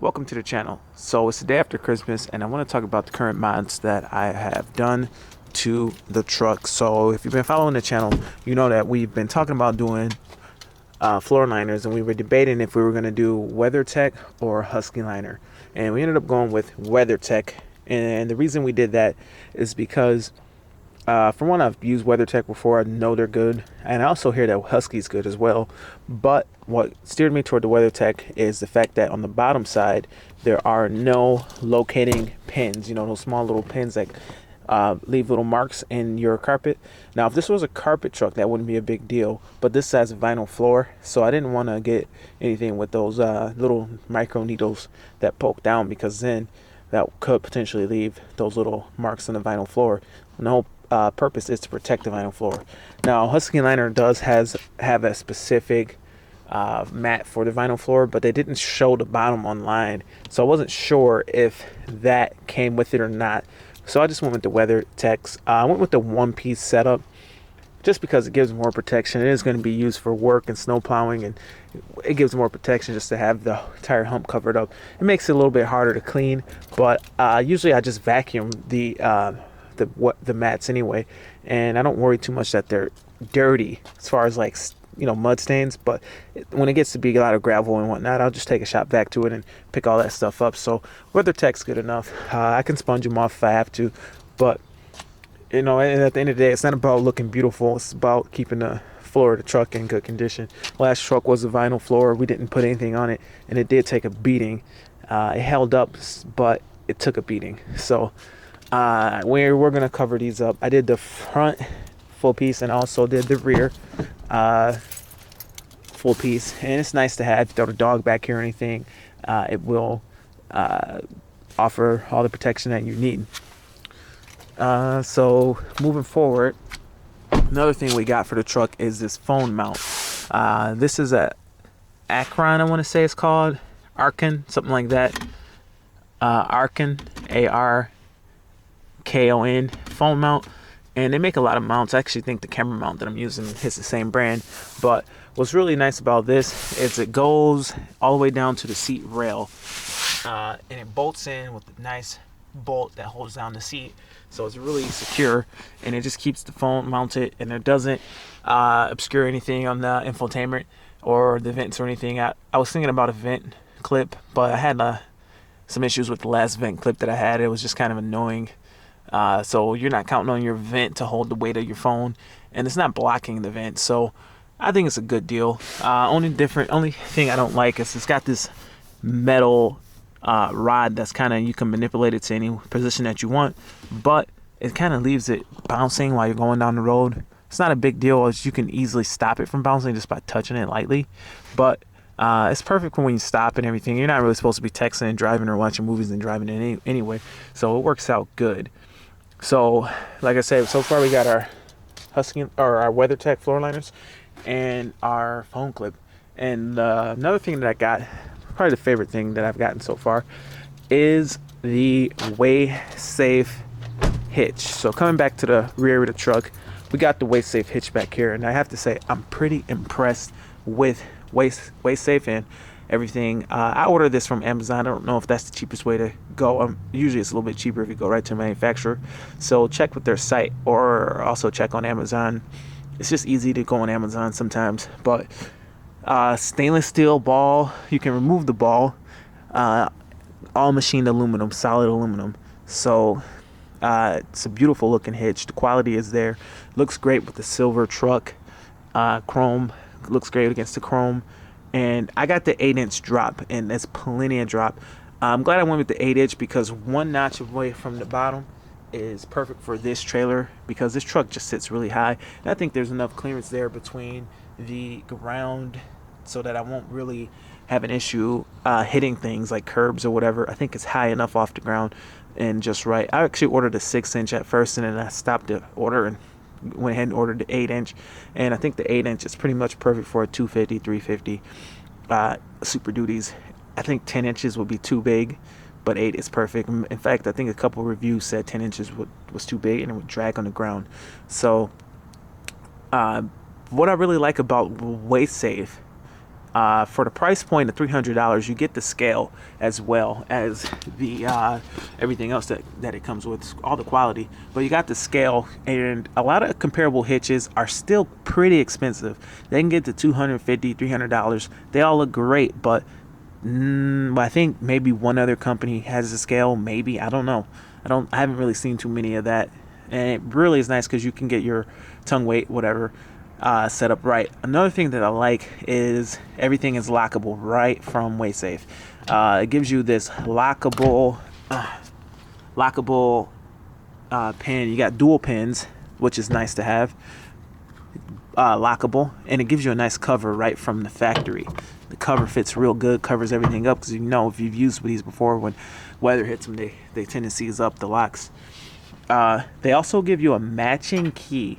Welcome to the channel. So it's the day after Christmas and I want to talk about the current mods that I have done to the truck. So if you've been following the channel, you know that we've been talking about doing floor liners, and we were debating if we were going to do WeatherTech or Husky liner, and we ended up going with WeatherTech. And the reason we did that is because for one, I've used WeatherTech before. I know they're good, and I also hear that Husky's good as well. But what steered me toward the WeatherTech is the fact that on the bottom side there are no locating pins. You know, those small little pins that leave little marks in your carpet. Now, if this was a carpet truck, that wouldn't be a big deal. But this has a vinyl floor, so I didn't want to get anything with those little micro needles that poke down, because then that could potentially leave those little marks on the vinyl floor. And the whole purpose is to protect the vinyl floor. Now, Husky liner does have a specific mat for the vinyl floor, but they didn't show the bottom online, so I wasn't sure if that came with it or not. So I just went with the WeatherTech. I went with the one-piece setup just because it gives more protection. It is going to be used for work and snow plowing, and it gives more protection just to have the tire hump covered up. It makes it a little bit harder to clean, but usually I just vacuum the mats anyway, and I don't worry too much that they're dirty as far as, like, you know, mud stains. But when it gets to be a lot of gravel and whatnot, I'll just take a shot back to it and pick all that stuff up. So WeatherTech's good enough. I can sponge them off if I have to, but you know, and at the end of the day, it's not about looking beautiful. It's about keeping the floor of the truck in good condition. Last truck was a vinyl floor. We didn't put anything on it, and it did take a beating. It held up, but it took a beating. So we're gonna cover these up. I did the front full piece and also did the rear full piece, and it's nice to have. Throw the dog back here or anything, it will offer all the protection that you need. So moving forward, another thing we got for the truck is this phone mount. This is a Akron, I want to say it's called Arkon, something like that. Arkon, ARKON phone mount, and they make a lot of mounts. I actually think the camera mount that I'm using is the same brand. But what's really nice about this is it goes all the way down to the seat rail, and it bolts in with a nice bolt that holds down the seat, so it's really secure, and it just keeps the phone mounted, and it doesn't obscure anything on the infotainment or the vents or anything. I was thinking about a vent clip, but I had some issues with the last vent clip that I had. It was just kind of annoying. So you're not counting on your vent to hold the weight of your phone, and it's not blocking the vent, so I think it's a good deal. Only thing I don't like is it's got this metal rod that's kind of, you can manipulate it to any position that you want, but it kind of leaves it bouncing while you're going down the road. It's not a big deal, as you can easily stop it from bouncing just by touching it lightly, but it's perfect for when you stop and everything. You're not really supposed to be texting and driving or watching movies and driving anyway, so it works out good. So like I said, so far we got our Husky or our WeatherTech floor liners and our phone clip. And another thing that I got, probably the favorite thing that I've gotten so far, is the WaySafe hitch. So coming back to the rear of the truck, we got the WaySafe hitch back here, and I have to say I'm pretty impressed with WaySafe and everything. I ordered this from Amazon. I don't know if that's the cheapest way to go. Usually it's a little bit cheaper if you go right to the manufacturer, so check with their site or also check on Amazon. It's just easy to go on Amazon sometimes. But stainless steel ball, you can remove the ball, all machined aluminum, solid aluminum. So it's a beautiful looking hitch. The quality is there. Looks great with the silver truck. Chrome looks great against the chrome. And I got the 8-inch drop, and that's plenty of drop. I'm glad I went with the 8-inch because one notch away from the bottom is perfect for this trailer, because this truck just sits really high, and I think there's enough clearance there between the ground so that I won't really have an issue hitting things like curbs or whatever. I think it's high enough off the ground and just right. I actually ordered a 6-inch at first, and then I stopped the order and went ahead and ordered the 8-inch, and I think the 8-inch is pretty much perfect for a 250, 350 Super Duties. I think 10 inches would be too big, but 8 is perfect. In fact, I think a couple reviews said 10 inches was too big and it would drag on the ground. So what I really like about WaySafe For the price point of $300, you get the scale as well as the everything else that it comes with, all the quality. But you got the scale, and a lot of comparable hitches are still pretty expensive. They can get to $250, $300. They all look great, but I think maybe one other company has a scale. Maybe, I don't know. I haven't really seen too many of that, and it really is nice because you can get your tongue weight, whatever, set up right. Another thing that I like is everything is lockable right from WaySafe. It gives you this lockable pin. You got dual pins, which is nice to have. Lockable, and it gives you a nice cover right from the factory. The cover fits real good, covers everything up, because if you've used these before, when weather hits them, they tend to seize up the locks. They also give you a matching key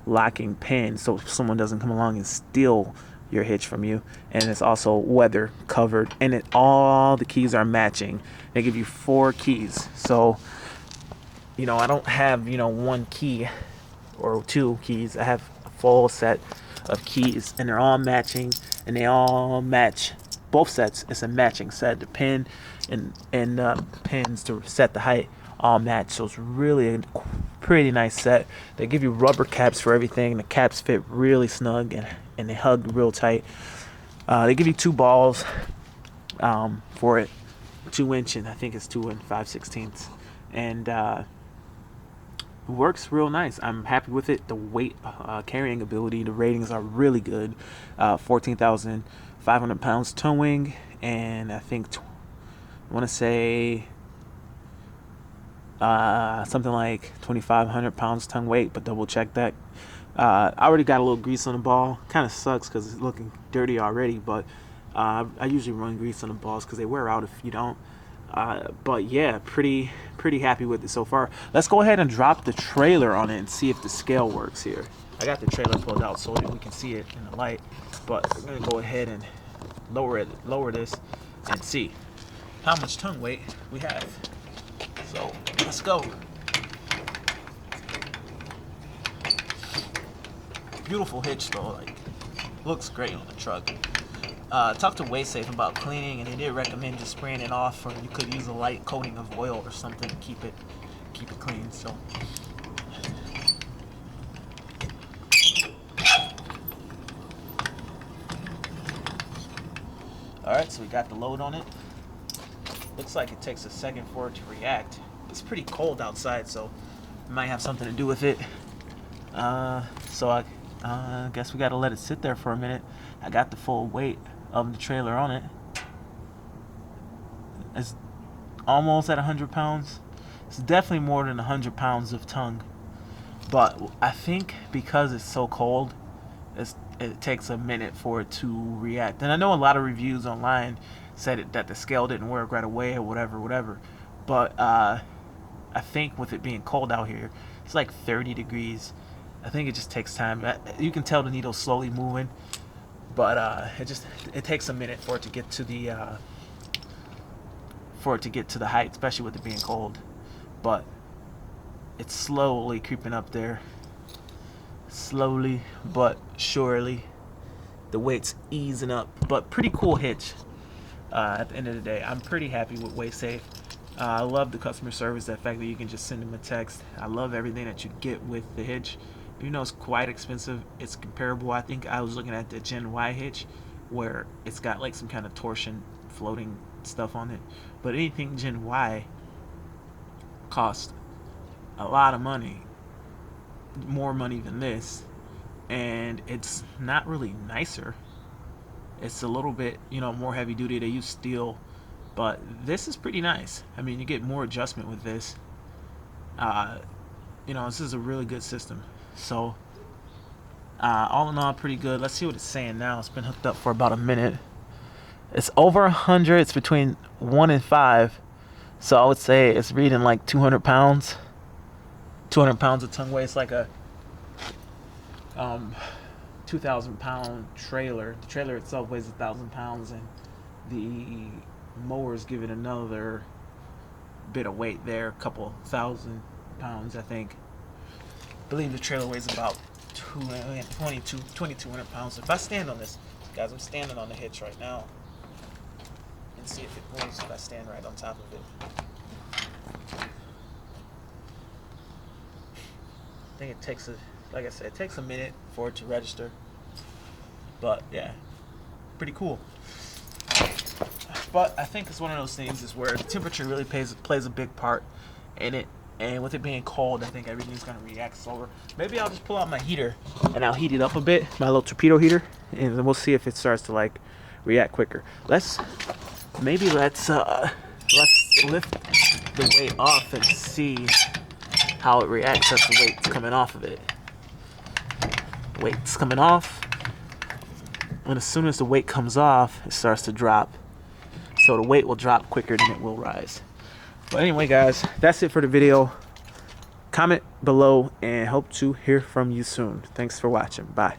locking pin, so someone doesn't come along and steal your hitch from you. And it's also weather covered, and all the keys are matching. They give you 4 keys, so I don't have one key or 2 keys. I have a full set of keys, and they're all matching, and they all match. Both sets, it's a matching set. The pin and pins to set the height all match, so it's really a pretty nice set. They give you rubber caps for everything. The caps fit really snug, and they hug real tight. They give you 2 balls for it, 2-inch, and I think it's 2 5/16, and it works real nice. I'm happy with it. The weight carrying ability, the ratings are really good. 14,500 pounds towing, and I think I want to say something like 2,500 pounds tongue weight, but double check that. I already got a little grease on the ball. Kind of sucks because it's looking dirty already, but I usually run grease on the balls because they wear out if you don't. But yeah, pretty happy with it so far. Let's go ahead and drop the trailer on it and see if the scale works here. I got the trailer pulled out so that we can see it in the light, but I'm gonna go ahead and lower this and see how much tongue weight we have. So let's go. Beautiful hitch though, like looks great on the truck. Talked to WaySafe about cleaning, and they did recommend just spraying it off, or you could use a light coating of oil or something to keep it clean. So alright, so we got the load on it. Looks like it takes a second for it to react. It's pretty cold outside, so it might have something to do with it. So I guess we gotta let it sit there for a minute. I got the full weight of the trailer on it. It's almost at 100 pounds. It's definitely more than 100 pounds of tongue. But I think because it's so cold, it takes a minute for it to react. And I know a lot of reviews online said that the scale didn't work right away or whatever. But I think with it being cold out here, it's like 30 degrees. I think it just takes time. You can tell the needle's slowly moving, but it takes a minute for it to get to the height, especially with it being cold. But it's slowly creeping up there, slowly but surely. The weight's easing up, but pretty cool hitch. At the end of the day, I'm pretty happy with WaySafe. I love the customer service, that fact that you can just send them a text. I love everything that you get with the hitch. It's quite expensive. It's comparable. I think I was looking at the Gen Y hitch, where it's got like some kind of torsion floating stuff on it. But anything Gen Y cost a lot of money, more money than this, and it's not really nicer. It's a little bit, more heavy duty. They use steel, but this is pretty nice. I mean, you get more adjustment with this. This is a really good system. So, all in all, pretty good. Let's see what it's saying now. It's been hooked up for about a minute. It's over 100. It's between 1 and 5. So I would say it's reading like 200 pounds. 200 pounds of tongue weight. It's like a 2,000-pound trailer. The trailer itself weighs 1,000 pounds, and the mowers give it another bit of weight there, a couple 1,000 pounds, I think. I believe the trailer weighs about 2,200 pounds. If I stand on this, Guys, I'm standing on the hitch right now. And see if it moves if I stand right on top of it. I think it takes like I said, it takes a minute for it to register. But yeah, pretty cool. But I think it's one of those things is where the temperature really plays a big part in it. And with it being cold, I think everything's gonna react slower. Maybe I'll just pull out my heater and I'll heat it up a bit, my little torpedo heater, and then we'll see if it starts to like react quicker. Let's lift the weight off and see how it reacts as the weight's coming off of it. Weight's coming off, and as soon as the weight comes off, it starts to drop. So the weight will drop quicker than it will rise. But anyway, guys, that's it for the video. Comment below and hope to hear from you soon. Thanks for watching. Bye.